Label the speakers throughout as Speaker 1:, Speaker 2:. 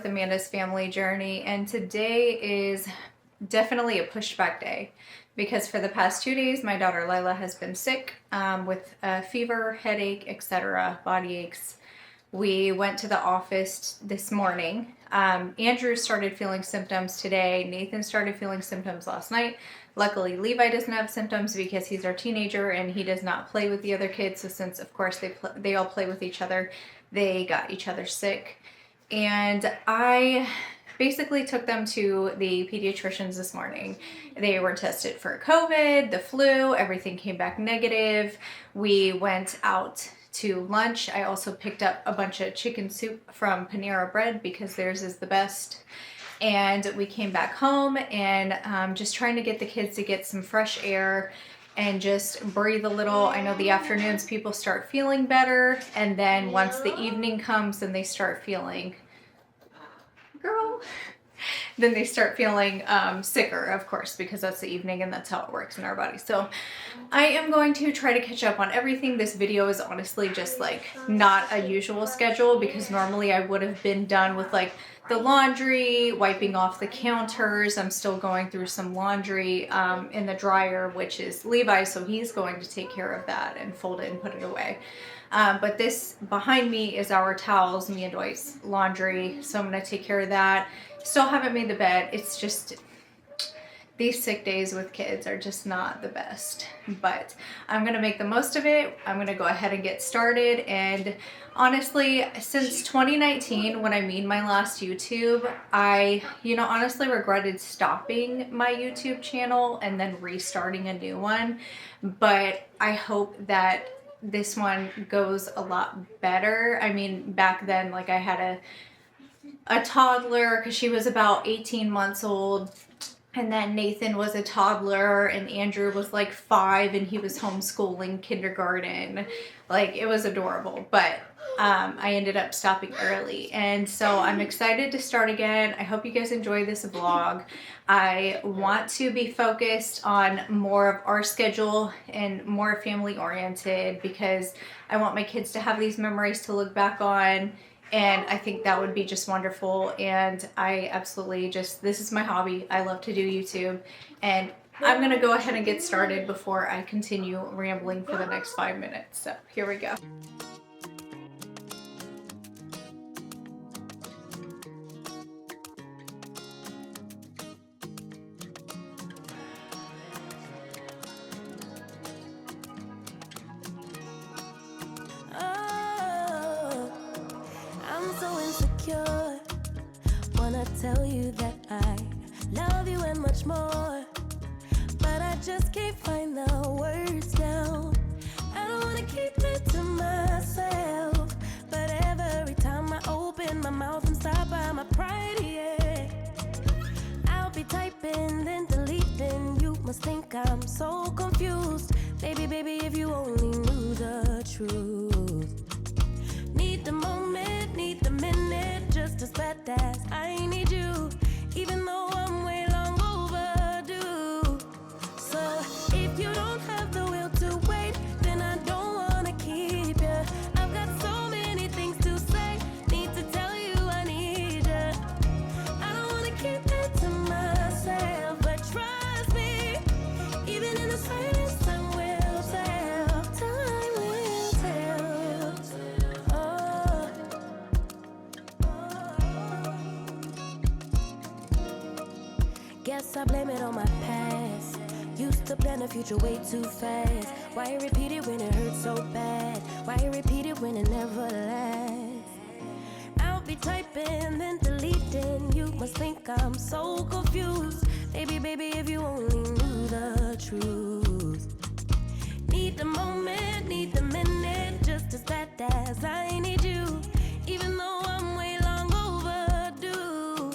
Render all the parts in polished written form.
Speaker 1: with Amanda's family journey, and today is definitely a pushback day because for the past 2 days my daughter Lila has been sick with a fever, headache, etc., body aches. We went to the office this morning. Andrew started feeling symptoms today. Nathan started feeling symptoms last night. Luckily, Levi doesn't have symptoms because he's our teenager and he does not play with the other kids. So since, of course, they all play with each other, they got each other sick. And I basically took them to the pediatricians this morning. They were tested for COVID, the flu, everything came back negative. We went out to lunch. I also picked up a bunch of chicken soup from Panera Bread because theirs is the best. And we came back home and just trying to get the kids to get some fresh air and just breathe a little. I know the afternoons people start feeling better, and then once the evening comes then they start feeling, then they start feeling sicker, of course, because that's the evening and that's how it works in our body. So I am going to try to catch up on everything. This video is honestly just like not a usual schedule because normally I would have been done with like the laundry, wiping off the counters. I'm still going through some laundry in the dryer, which is Levi's, so he's going to take care of that and fold it and put it away. But this behind me is our towels, me and Dwight's laundry, so I'm going to take care of that. Still haven't made the bed. It's just, these sick days with kids are just not the best, but I'm going to make the most of it. I'm going to go ahead and get started. And honestly, since 2019, when I made my last YouTube, I, honestly regretted stopping my YouTube channel and then restarting a new one. But I hope that this one goes a lot better. I mean, back then, like I had a toddler because she was about 18 months old. And then Nathan was a toddler and Andrew was like 5 and he was homeschooling kindergarten. Like, it was adorable, but I ended up stopping early. And so I'm excited to start again. I hope you guys enjoy this vlog. I want to be focused on more of our schedule and more family oriented because I want my kids to have these memories to look back on. And I think that would be just wonderful. And I absolutely this is my hobby. I love to do YouTube. And I'm going to go ahead and get started before I continue rambling for the next 5 minutes. So here we go.
Speaker 2: Wanna tell you that I love you and much more, but I just can't find the words down. I don't wanna keep it to myself, but every time I open my mouth, I'm stopped by my pride, yeah. I'll be typing, then deleting. You must think I'm so confused. Baby, if you only knew the truth. Need the moment, need the minute, just as bad as I need you, even though I'm way long overdue. So if you don't have the will to wait, then I don't wanna keep you. I've got so many things to say, need to tell you I need you. I don't wanna keep it to myself, but trust me, even in the silence, time will tell. Time will tell. Guess I blame it on my past. Used to plan the future way too fast. Why repeat it when it hurts so bad? Why repeat it when it never lasts? I'll be typing, then deleting. You must think I'm so confused. Baby, if you only knew the truth. Need the moment, need the minute, just as bad as I need you, even though I'm way long overdue.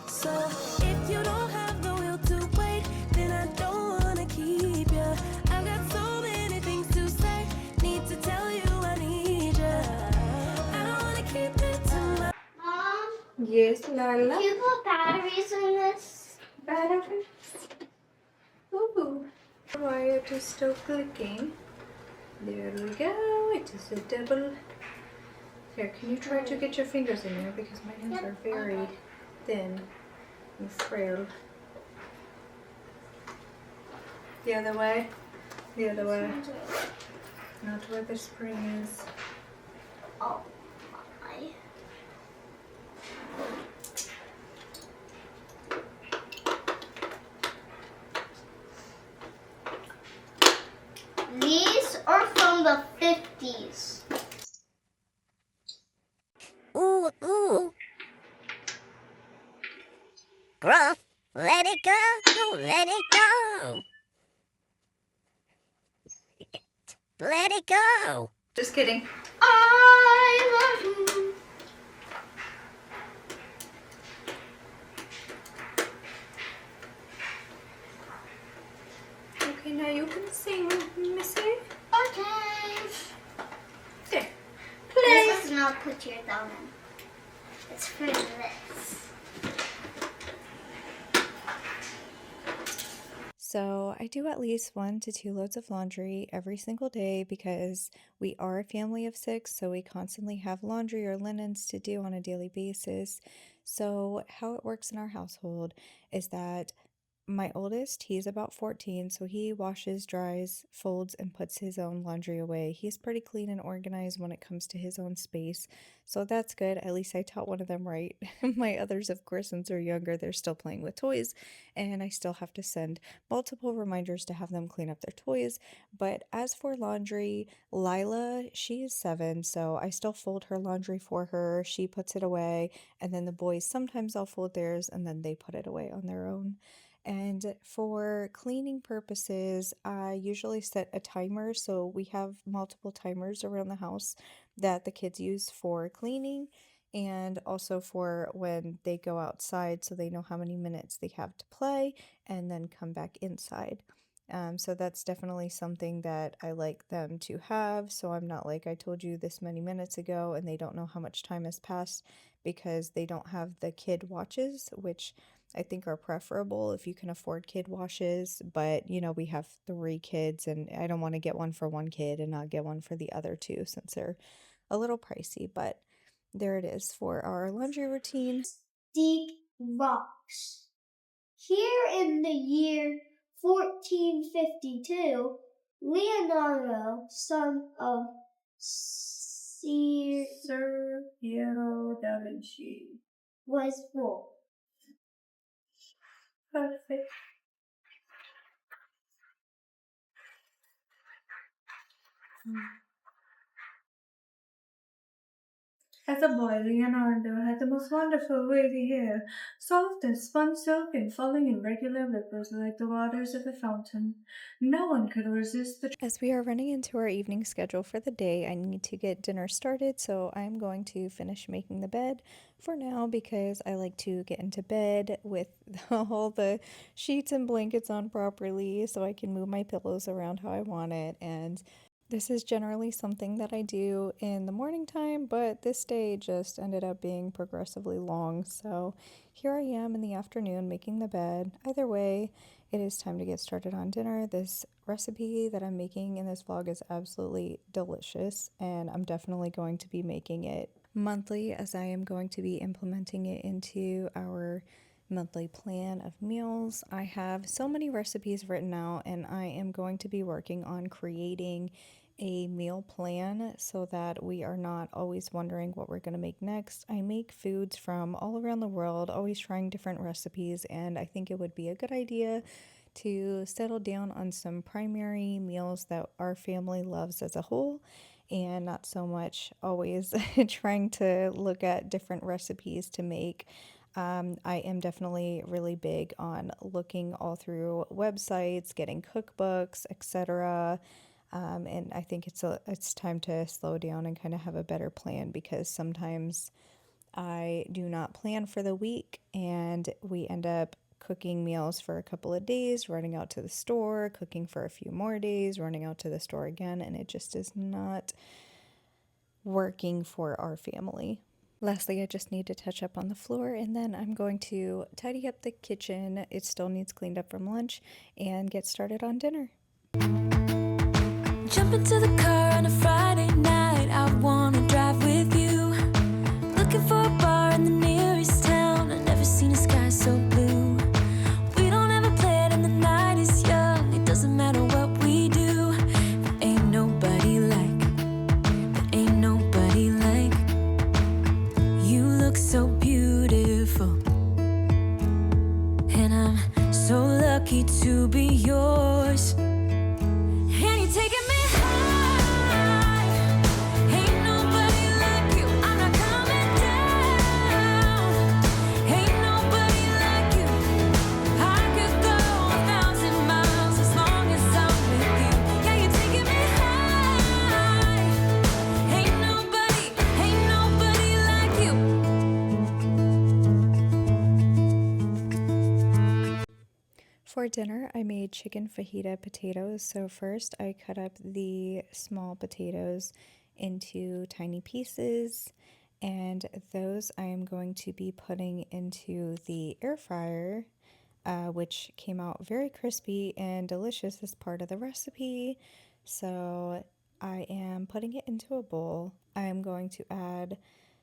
Speaker 2: So if you don't have the will to wait, then I don't wanna keep you. I've got so many things to say, need to tell you I need you. I don't wanna keep it to my...
Speaker 3: Mom?
Speaker 1: Yes, Lila?
Speaker 3: Can you put batteries in this?
Speaker 1: Batteries? Ooh. Wire is still clicking. There we go. It is a double Here, can you try to get your fingers in there because my hands are very thin and frail. The other way. The other way. Not where the spring is.
Speaker 3: Oh my. These are from the 50s.
Speaker 2: Ooh, ooh. Gruff, let it go, let it go. Let it go.
Speaker 1: Just kidding.
Speaker 3: I love you.
Speaker 1: Okay, now you can sing, Missy.
Speaker 3: Okay.
Speaker 1: There.
Speaker 3: This is not put your thumb in. It's for this.
Speaker 4: So I do at least 1 to 2 loads of laundry every single day because we are a family of 6, so we constantly have laundry or linens to do on a daily basis. So how it works in our household is that my oldest, he's about 14, so he washes, dries, folds, and puts his own laundry away. He's pretty clean and organized when it comes to his own space, so that's good. At least I taught one of them right. My others, of course, since they're younger, they're still playing with toys, and I still have to send multiple reminders to have them clean up their toys. But as for laundry, Lila, she is 7, so I still fold her laundry for her. She puts it away, and then the boys, sometimes I'll fold theirs, and then they put it away on their own. And for cleaning purposes, I usually set a timer. So we have multiple timers around the house that the kids use for cleaning and also for when they go outside so they know how many minutes they have to play and then come back inside. So that's definitely something that I like them to have. So I'm not like I told you this many minutes ago and they don't know how much time has passed because they don't have the kid watches, which I think are preferable if you can afford kid washes. But we have 3 kids and I don't want to get one for one kid and not get one for the other 2 since they're a little pricey. But there it is for our laundry routine.
Speaker 3: Dig rocks. Here in the year 1452, Leonardo, son of
Speaker 1: Sir Piero da Vinci.
Speaker 3: was born.
Speaker 1: Perfect. As a boy, Leonardo had the most wonderful wavy hair, soft as spun silk and falling in regular ripples like the waters of a fountain. No one could resist the. As we are running into our evening schedule for the day, I need to get dinner started, so I'm going to finish making the bed for now because I like to get into bed with all the sheets and blankets on properly so I can move my pillows around how I want it. And this is generally something that I do in the morning time, but this day just ended up being progressively long. So here I am in the afternoon making the bed. Either way, it is time to get started on dinner. This recipe that I'm making in this vlog is absolutely delicious, and I'm definitely going to be making it monthly as I am going to be implementing it into our monthly plan of meals. I have so many recipes written out, and I am going to be working on creating a meal plan so that we are not always wondering what we're going to make next. I make foods from all around the world, always trying different recipes, and I think it would be a good idea to settle down on some primary meals that our family loves as a whole and not so much always trying to look at different recipes to make. I am definitely really big on looking all through websites, getting cookbooks, etc. And I think it's time to slow down and kind of have a better plan because sometimes I do not plan for the week and we end up cooking meals for a couple of days, running out to the store, cooking for a few more days, running out to the store again, and it just is not working for our family. Lastly, I just need to touch up on the floor and then I'm going to tidy up the kitchen. It still needs cleaned up from lunch and get started on dinner.
Speaker 2: Jump into the car on a Friday night. I wanna drive with you. So lucky to be yours. And you're taking me high. Ain't nobody like you. I'm not coming down. Ain't nobody like you. I could go 1,000 miles as long as I'm with you. Yeah, you're taking me high. Ain't nobody like you.
Speaker 4: For dinner, I made chicken fajita potatoes. So first I cut up the small potatoes into tiny pieces, and those I am going to be putting into the air fryer, which came out very crispy and delicious as part of the recipe. So I am putting it into a bowl. I am going to add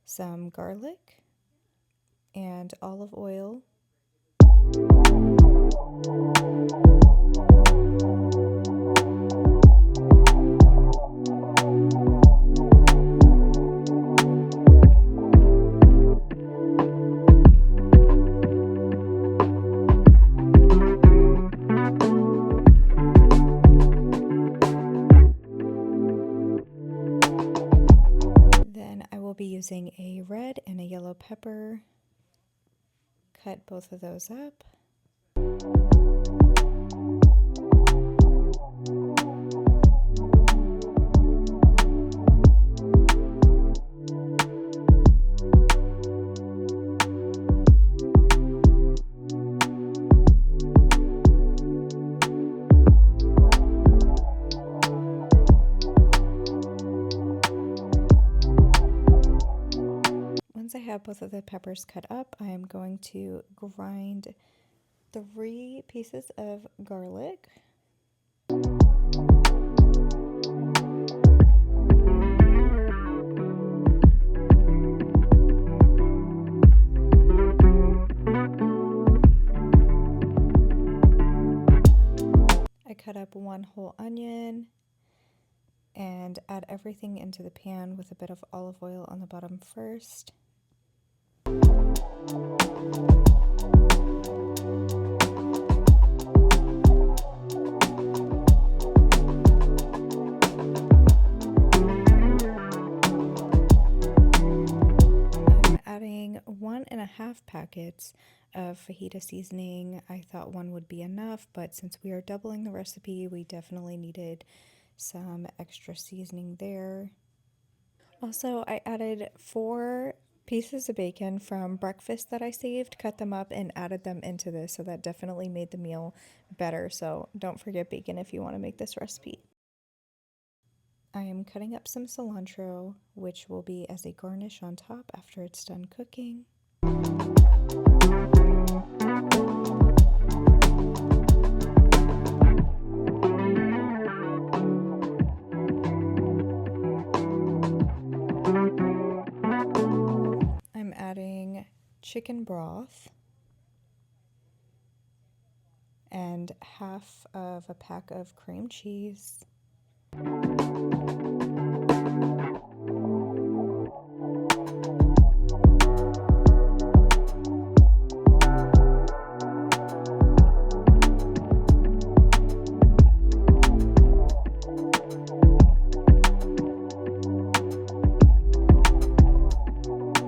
Speaker 4: some garlic and olive oil. Then I will be using a red and a yellow pepper. Cut both of those up. Once I have both of the peppers cut up, I am going to grind 3 pieces of garlic. I cut up 1 whole onion and add everything into the pan with a bit of olive oil on the bottom first. I'm adding 1.5 packets of fajita seasoning. I thought 1 would be enough, but since we are doubling the recipe, we definitely needed some extra seasoning there. Also, I added 4 pieces of bacon from breakfast that I saved, cut them up, and added them into this, so that definitely made the meal better. So don't forget bacon if you want to make this recipe. I am cutting up some cilantro, which will be as a garnish on top after it's done cooking. I'm adding chicken broth and half of a pack of cream cheese.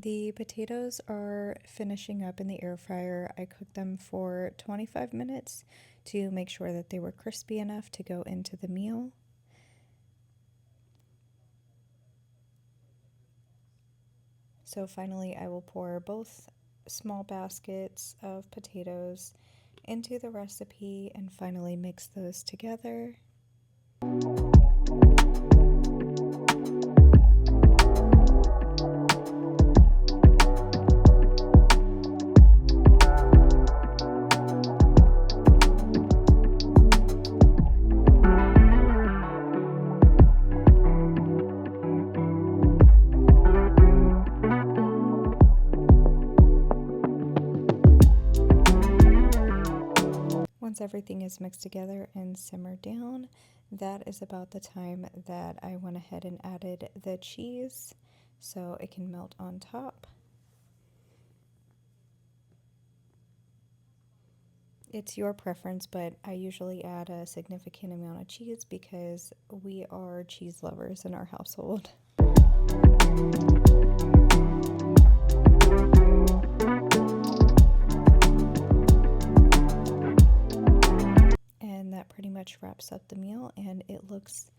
Speaker 4: The potatoes are finishing up in the air fryer. I cooked them for 25 minutes to make sure that they were crispy enough to go into the meal. So finally, I will pour both small baskets of potatoes into the recipe and finally mix those together. Once everything is mixed together and simmered down, that is about the time that I went ahead and added the cheese so it can melt on top. It's your preference, but I usually add a significant amount of cheese because we are cheese lovers in our household. And that pretty much wraps up the meal, and it looks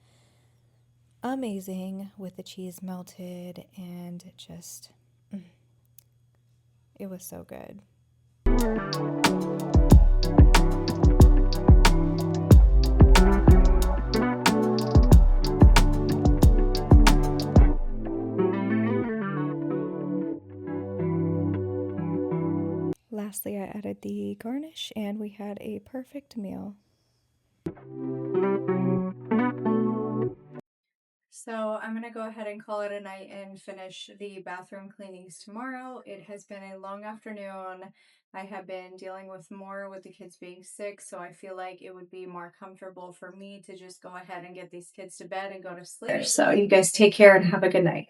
Speaker 4: amazing with the cheese melted and just, it was so good. Lastly, I added the garnish, and we had a perfect meal.
Speaker 1: So I'm gonna go ahead and call it a night and finish the bathroom cleanings tomorrow. It has been a long afternoon. I have been dealing with the kids being sick, so I feel like it would be more comfortable for me to just go ahead and get these kids to bed and go to sleep. So you guys take care and have a good night.